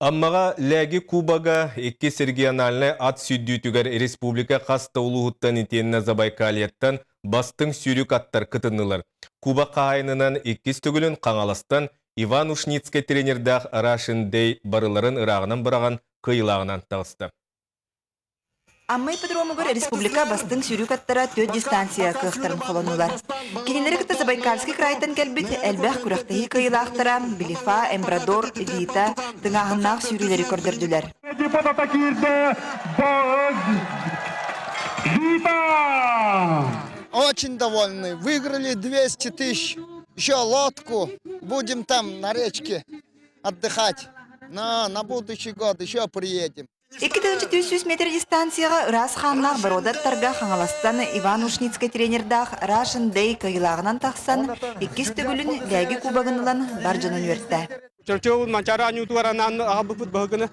Аммаға ләгі Кубага екі региональный ат сүддүтігер республика қаста улуғыттан итеніне Забайкалияттан бастың сүйрік аттар кытынылар. Куба қайынынан еккіз түгілін қаңаластан Иван Ушницкий тренердақ Рашин Дей барыларын ырағынан бұраған қиылағынан тағысты. Аммай Петромугар республика бастың сүйрік аттара 4 дистанция кықтарын қоланылар. Кенелері кітті Забайкальский крайтан кәлбіт әлбәқ күрақтағы қиылақтара Белифа, Эмбрадор, Вита тыңағыннақ сүйрілері көрдірділер. Депутата кирді Вита! Очень довольны. Выиграли 200 тысяч. Еще лодку. Будем там на речке отдыхать. На будущий год еще приедем. 200 метр дистанцияға ұрас қаннақ бір одаттарға қаңаластан Иван Ушницкий тренердақ Рашин Дей қиылағынан тақсан 2 түгілін ләгі кубағынылан бар жанын өртті. Чөртеу манчары анютуаранан ағабы бұғыны.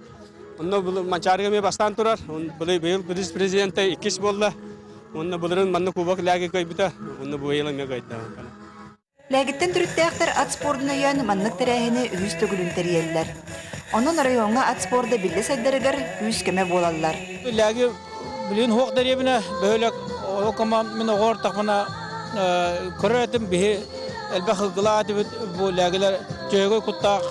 Оны бұл манчарыға бастан тұрар. Бұл президенті 2 болды. Оны бұлырын манны кубақ ләгі көйбіті. Оны бұл еліңе көйді. Ләгіттен түріттәқтір ат спордына ян маннық тәрәхіні үз түгілін тәрелер. Onun rayonga at sporda bildi saydarıgar üç keme bolallar. Lagi bilin hoq derebine böyle okuma min oğur takmana körətim bihi elbə xılqıladı bu lagiler jögö kuttaq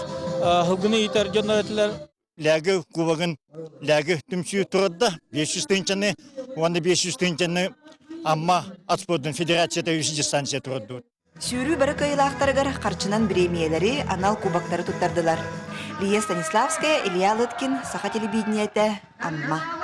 hılgını yiter jönetler. Lagi kubagın lagi tümsü turda 500 tınçanı onda 500 tınçanı amma at spordan federasyada 100 distansiya turdu. Sürü barı kayılaqtarıgar qarçınan pремиялары анал кубактары tutardılar. Лия Станиславская, Илья Лыткин, Саха телевидениеті, Амма.